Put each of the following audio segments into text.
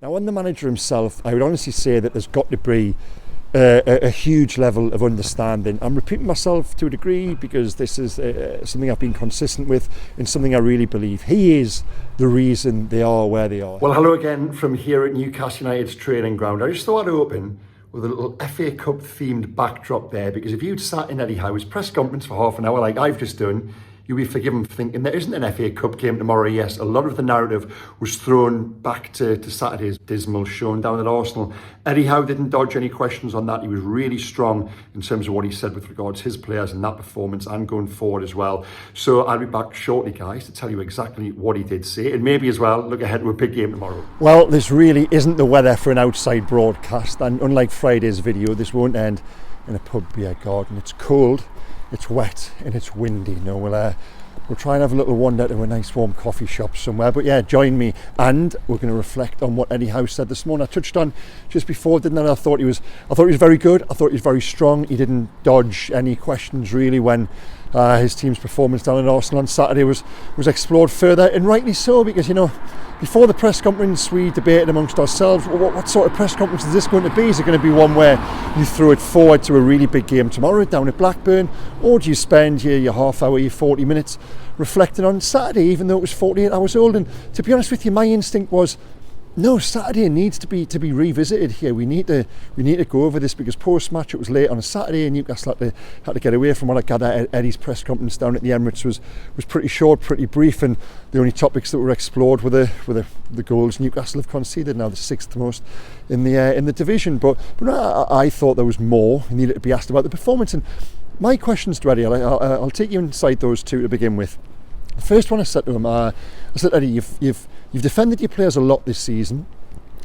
Now, on the manager himself, I would honestly say that there's got to be a huge level of understanding. I'm repeating myself to a degree because this is something I've been consistent with and something I really believe. He is the reason they are where they are. Well, hello again from here at Newcastle United's training ground. I just thought I'd open with a little FA Cup themed backdrop there, because if you'd sat in Eddie Howe's press conference for half an hour like I've just done, you'll be forgiven for thinking there isn't an FA Cup game tomorrow. Yes, a lot of the narrative was thrown back to Saturday's dismal showing down at Arsenal. Eddie Howe didn't dodge any questions on that. He was really strong in terms of what he said with regards to his players and that performance and going forward as well. So I'll be back shortly, guys, to tell you exactly what he did say, and maybe as well look ahead to a big game tomorrow. Well, this really isn't the weather for an outside broadcast, and unlike Friday's video, this won't end in a pub beer garden. It's cold, it's wet, and it's windy. No, we'll try and have a little wander to a nice warm coffee shop somewhere. But yeah, join me, and we're going to reflect on what Eddie Howe said this morning. I touched on just before, didn't I? I thought he was very good. I thought he was very strong. He didn't dodge any questions really when his team's performance down in Arsenal on Saturday was explored further, and rightly so, because before the press conference we debated amongst ourselves, well, what sort of press conference is this going to be? Is it going to be one where you throw it forward to a really big game tomorrow down at Blackburn, or do you spend your half hour, your 40 minutes reflecting on Saturday, even though it was 48 hours old? And to be honest with you, my instinct was, no, Saturday needs to be revisited here. We need to go over this, because post-match it was late on a Saturday and Newcastle had to get away. From what I gather, Eddie's press conference down at the Emirates was pretty short, pretty brief, and the only topics that were explored were the goals Newcastle have conceded, now the sixth most in the division. But I thought there was more. He needed to be asked about the performance, and my questions to Eddie, I'll take you inside those two to begin with. The first one I said to him, I said, Eddie, you've defended your players a lot this season.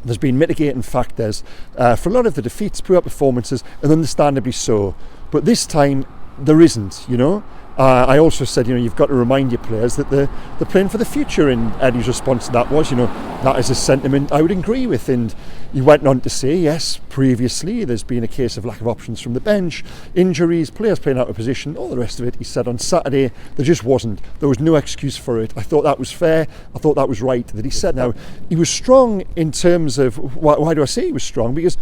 There's been mitigating factors for a lot of the defeats, poor performances, and understandably so. But this time, there isn't, I also said, you've got to remind your players that they're playing for the future, and Eddie's response to that was, that is a sentiment I would agree with. And he went on to say, yes, previously there's been a case of lack of options from the bench, injuries, players playing out of position, all the rest of it. He said on Saturday there just wasn't. There was no excuse for it. I thought that was fair. I thought that was right that he said. Now, he was strong in terms of, why do I say he was strong? Because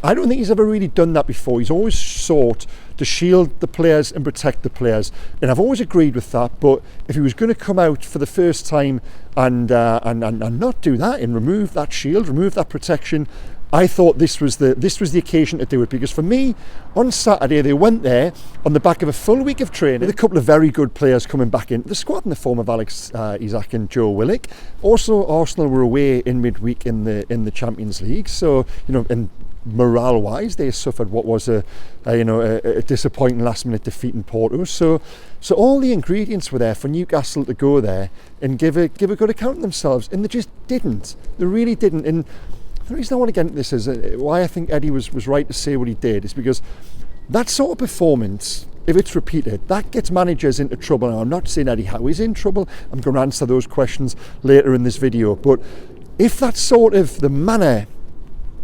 I don't think he's ever really done that before. He's always sought to shield the players and protect the players, and I've always agreed with that. But if he was going to come out for the first time and not do that and remove that shield, remove that protection, I thought this was the occasion to do it. Because for me, on Saturday they went there on the back of a full week of training with a couple of very good players coming back into the squad in the form of Alex Isak and Joe Willock. Also, Arsenal were away in midweek in the Champions League, so and morale-wise, they suffered what was a disappointing last-minute defeat in Porto. So all the ingredients were there for Newcastle to go there and give a good account of themselves, and they just didn't. They really didn't. And the reason I want to get into this is why I think Eddie was right to say what he did, is because that sort of performance, if it's repeated, that gets managers into trouble. Now, I'm not saying Eddie Howe is in trouble. I'm going to answer those questions later in this video. But if that's sort of the manner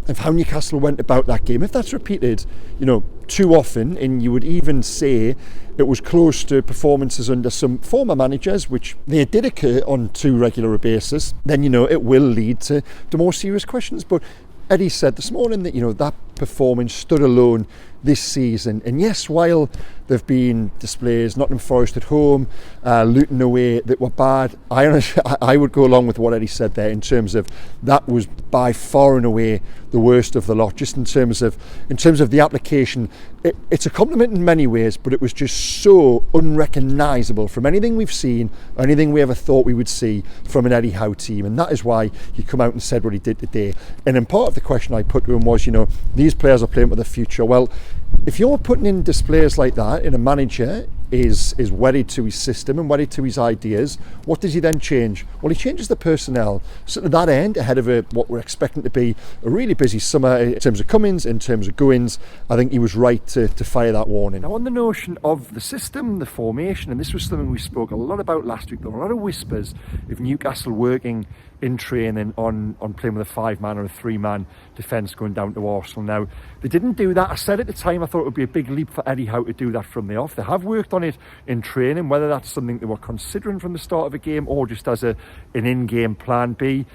of how Newcastle went about that game, if that's repeated, too often, and you would even say it was close to performances under some former managers, which they did occur on too regular a basis, then it will lead to more serious questions. But Eddie said this morning that that performance stood alone this season. And yes, while there've been displays, Nottingham Forest at home, Luton away, that were bad, I would go along with what Eddie said there in terms of that was by far and away the worst of the lot. Just in terms of the application, it's a compliment in many ways, but it was just so unrecognisable from anything we've seen, anything we ever thought we would see from an Eddie Howe team. And that is why he come out and said what he did today. And then part of the question I put to him was, these players are playing for the future. Well, if you're putting in displays like that and a manager is wedded to his system and wedded to his ideas, what does he then change? Well, he changes the personnel. So to that end, ahead of what we're expecting to be a really busy summer in terms of comings, in terms of goings, I think he was right to fire that warning. Now, on the notion of the system, the formation, and this was something we spoke a lot about last week, there were a lot of whispers of Newcastle working in training on playing with a 5-man or a 3-man defence going down to Arsenal. Now, they didn't do that. I said at the time I thought it would be a big leap for Eddie Howe to do that from the off. They have worked on it in training, whether that's something they were considering from the start of a game or just as an in-game plan B,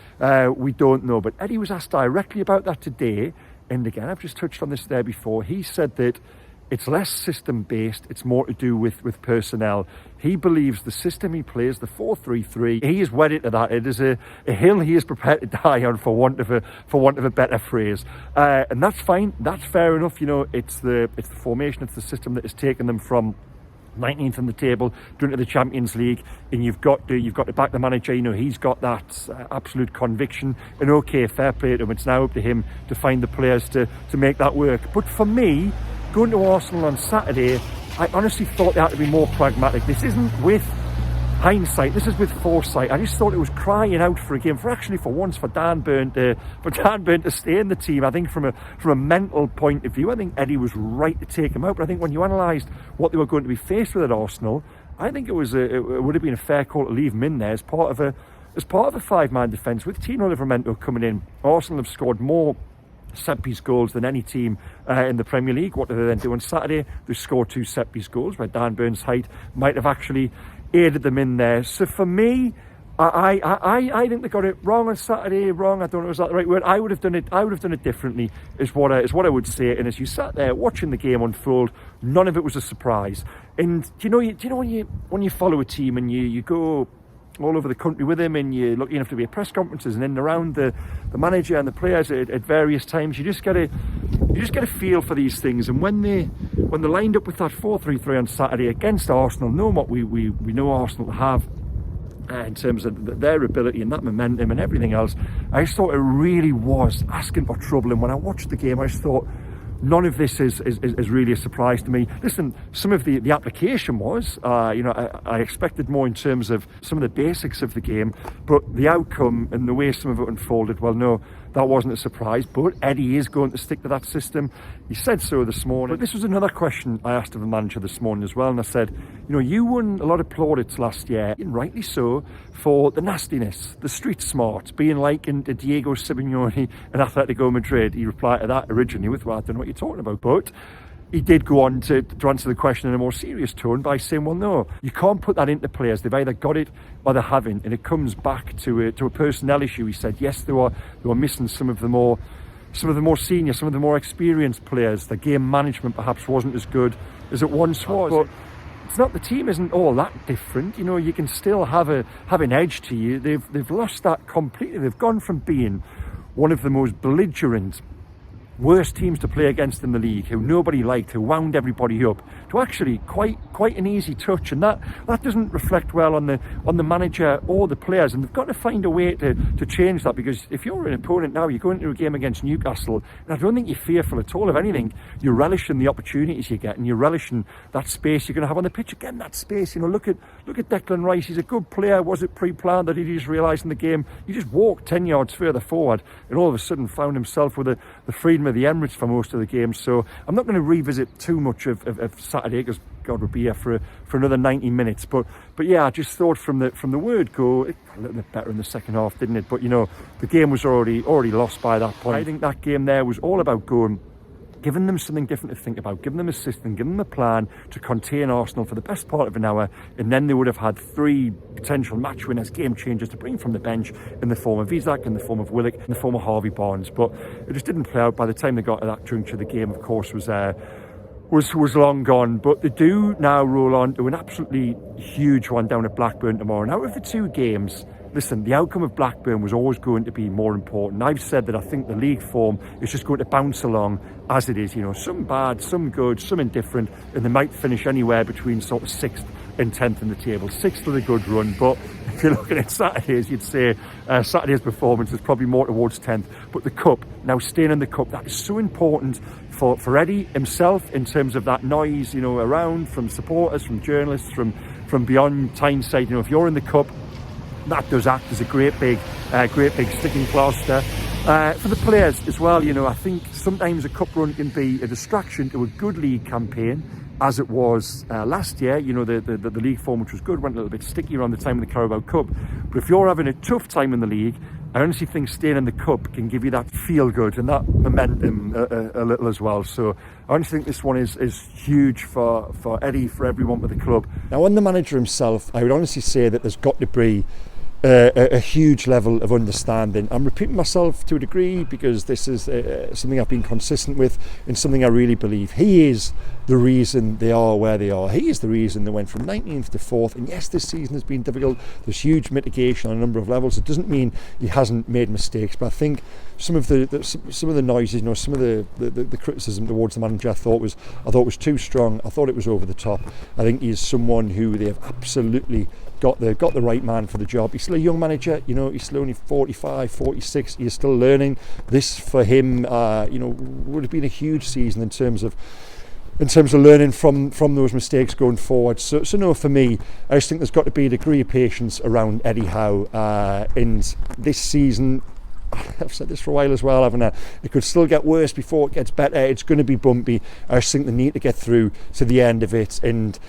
we don't know. But Eddie was asked directly about that today, and again, I've just touched on this there before. He said that it's less system-based, it's more to do with personnel. He believes the system he plays, the 4-3-3, he is wedded to that. It is a hill he is prepared to die on, for want of a better phrase. And that's fine, that's fair enough. You know, it's the formation, it's the system that has taken them from 19th on the table down to the Champions League, and you've got to back the manager. You know, he's got that absolute conviction, and okay, fair play to him. It's now up to him to find the players to make that work. But for me, going to Arsenal on Saturday, I honestly thought they had to be more pragmatic. This isn't with hindsight, this is with foresight. I just thought it was crying out for a game, for once, for Dan Burn to stay in the team. I think from a mental point of view, I think Eddie was right to take him out. But I think when you analysed what they were going to be faced with at Arsenal, I think it would have been a fair call to leave him in there as part of a 5-man defence. With Tino Livramento coming in, Arsenal have scored more set-piece goals than any team in the Premier League. What did they then do on Saturday? They scored 2 set-piece goals, where Dan Burn's height might have actually aided them in there. So for me, I think they got it wrong on Saturday. Wrong, I don't know, is that the right word? I would have done it differently, is what I would say. And as you sat there watching the game unfold, none of it was a surprise. And do you know when you follow a team and you go all over the country with him, and you're lucky enough to be at press conferences and in and around the manager and the players at various times, you just get a feel for these things. And when they lined up with that 4-3-3 on Saturday against Arsenal, knowing what we know Arsenal have in terms of their ability and that momentum and everything else, I just thought it really was asking for trouble. And when I watched the game, I just thought, none of this is really a surprise to me. Listen, some of the application was, I expected more in terms of some of the basics of the game, but the outcome and the way some of it unfolded, well, no, that wasn't a surprise. But Eddie is going to stick to that system. He said so this morning. But this was another question I asked of the manager this morning as well, and I said, you won a lot of plaudits last year, and rightly so, for the nastiness, the street smarts, being likened to Diego Simeone and Atletico Madrid. He replied to that originally with, well, I don't know what you're talking about, but he did go on to answer the question in a more serious tone by saying, well, no, you can't put that into players. They've either got it or they haven't, and it comes back to a personnel issue. He said, yes, they were missing some of the more senior, some of the more experienced players. The game management perhaps wasn't as good as it once was. But it's not, the team isn't all that different. You can still have an edge to you. They've lost that completely. They've gone from being one of the most belligerent, worst teams to play against in the league, who nobody liked, who wound everybody up, to actually quite an easy touch. And that doesn't reflect well on the manager or the players, and they've got to find a way to change that. Because if you're an opponent now, you're going into a game against Newcastle, and I don't think you're fearful at all of anything. You're relishing the opportunities you get, and you're relishing that space you're going to have on the pitch. Again, that space, look at Declan Rice. He's a good player. Was it pre-planned that he just realised in the game he just walked 10 yards further forward and all of a sudden found himself with the freedom of the Emirates for most of the game? So I'm not going to revisit too much of Saturday, because God would be here for another 90 minutes. But yeah, I just thought from the word go, it got a little bit better in the second half, didn't it? But the game was already lost by that point. I think that game there was all about giving them something different to think about, giving them a system, giving them a plan to contain Arsenal for the best part of an hour, and then they would have had 3 potential match winners, game changers to bring from the bench in the form of Isak, in the form of Willock, in the form of Harvey Barnes. But it just didn't play out. By the time they got to that juncture, the game, of course, was long gone. But they do now roll on to an absolutely huge one down at Blackburn tomorrow. And out of the 2 games, listen, the outcome of Blackburn was always going to be more important. I've said that I think the league form is just going to bounce along as it is. Some bad, some good, some indifferent, and they might finish anywhere between sort of 6th and 10th in the table. 6th with a good run, but if you're looking at Saturdays, you'd say Saturday's performance is probably more towards 10th. But the cup, now staying in the cup, that is so important for Eddie himself in terms of that noise, around, from supporters, from journalists, from beyond Tyneside. If you're in the cup, that does act as a great big sticking plaster. For the players as well, I think sometimes a cup run can be a distraction to a good league campaign, as it was last year. You know, the league form, which was good, went a little bit sticky around the time of the Carabao Cup. But if you're having a tough time in the league, I honestly think staying in the cup can give you that feel good and that momentum a little as well. So I honestly think this one is huge for Eddie, for everyone with the club. Now, on the manager himself, I would honestly say that there's got to be a huge level of understanding. I'm repeating myself to a degree because this is something I've been consistent with and something I really believe. He is the reason they are where they are. He is the reason they went from 19th to 4th. And yes, this season has been difficult. There's huge mitigation on a number of levels. It doesn't mean he hasn't made mistakes, but I think some of the noises, you know, some of the criticism towards the manager, I thought was too strong. I thought it was over the top. I think he is someone who they have absolutely got the right man for the job. He's still a young manager, you know, he's still only 45, 46. He's still learning. This for him, you know, would have been a huge season in terms of learning from those mistakes going forward. So no, for me, I just think there's got to be a degree of patience around Eddie Howe. And this season, I've said this for a while as well, haven't I? It could still get worse before it gets better. It's going to be bumpy. I just think they need to get through to the end of it and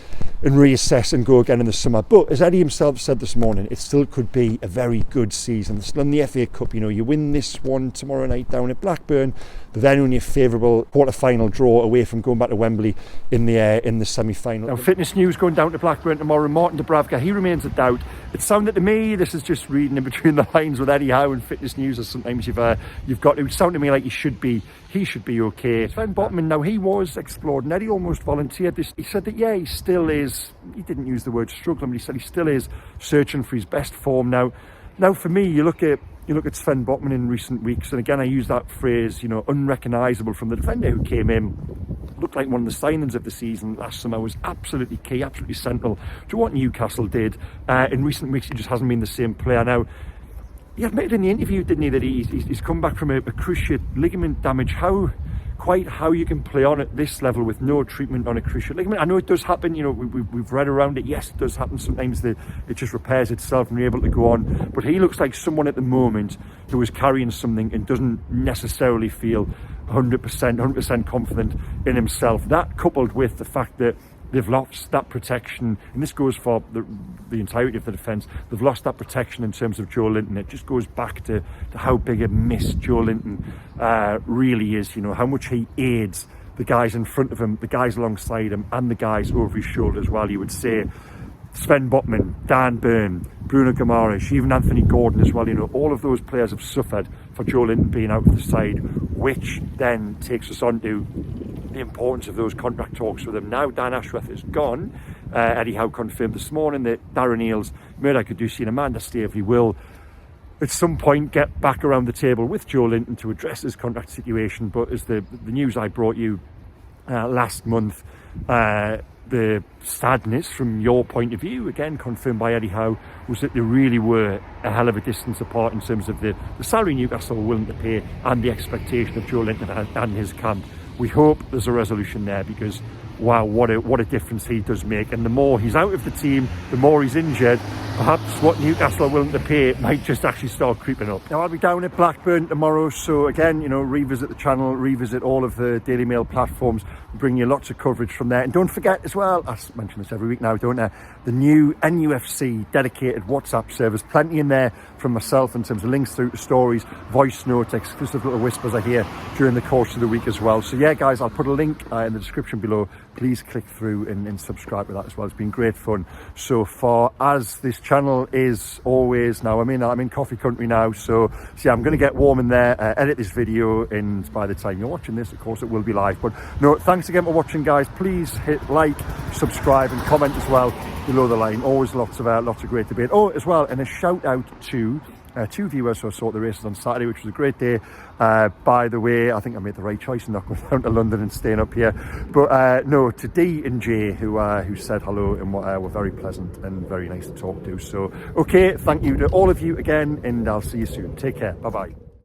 reassess and go again in the summer. But as Eddie himself said this morning, it still could be a very good season. Still in the FA Cup, you know, you win this one tomorrow night down at Blackburn, but then only a favourable quarter-final draw away from going back to Wembley in the semi-final. Now, fitness news going down to Blackburn tomorrow. Martin Dubravka, he remains a doubt. It sounded to me, this is just reading in between the lines with Eddie Howe and fitness news, as sometimes you've got to. It sounded to me like he should be okay. Sven Botman, now he was explored, and Eddie almost volunteered this. He said that, yeah, he still is, he didn't use the word struggling, but he said he still is searching for his best form. Now for me, you look at Sven Botman in recent weeks, and again I use that phrase, you know, unrecognisable from the defender who came in. Looked like one of the signings of the season last summer, was absolutely key, absolutely central to what Newcastle did. In recent weeks he just hasn't been the same player. Now, he admitted in the interview, didn't he, that he's come back from a cruciate ligament damage. How you can play on at this level with no treatment on a cruciate ligament? I know it does happen, you know, we've read around it. Yes, it does happen sometimes, it just repairs itself and you're able to go on. But he looks like someone at the moment who is carrying something and doesn't necessarily feel 100% confident in himself. That, coupled with the fact that they've lost that protection, and this goes for the entirety of the defence, they've lost that protection in terms of Joe Linton. It just goes back to how big a miss Joe Linton really is, you know, how much he aids the guys in front of him, the guys alongside him, and the guys over his shoulder as well. You would say Sven Botman, Dan Burn, Bruno Guimaraes, even Anthony Gordon as well, you know, all of those players have suffered for Joe Linton being out of the side, which then takes us on to the importance of those contract talks with him. Now Dan Ashworth is gone. Eddie Howe confirmed this morning that Darren Eales, Murdoch Caducci and Amanda Stavely will at some point get back around the table with Joe Linton to address his contract situation. But as the news I brought you last month, the sadness from your point of view, again confirmed by Eddie Howe, was that they really were a hell of a distance apart in terms of the salary Newcastle were willing to pay and the expectation of Joe Linton and his camp. We hope there's a resolution there, because wow, what a difference he does make. And the more he's out of the team, the more he's injured, perhaps what Newcastle are willing to pay might just actually start creeping up. Now, I'll be down at Blackburn tomorrow, so again, you know, revisit the channel, revisit all of the Daily Mail platforms, bring you lots of coverage from there. And don't forget as well, I mention this every week now, don't I, the new NUFC dedicated WhatsApp service. Plenty in there from myself in terms of links through to stories, voice notes, exclusive little whispers I hear during the course of the week as well. So yeah, guys, I'll put a link in the description below. Please click through and subscribe to that as well. It's been great fun so far, as this channel is always now. I'm in coffee country now, so yeah, I'm going to get warm in there, edit this video, and by the time you're watching this, of course, it will be live. But no, thanks again for watching, guys. Please hit like, subscribe, and comment as well below the line. Always lots of great debate. Oh, as well, and a shout out to two viewers who saw the races on Saturday, which was a great day. By the way, I think I made the right choice in not going down to London and staying up here. But no, to D and J, who said hello and were very pleasant and very nice to talk to. So, okay, thank you to all of you again, and I'll see you soon. Take care. Bye-bye.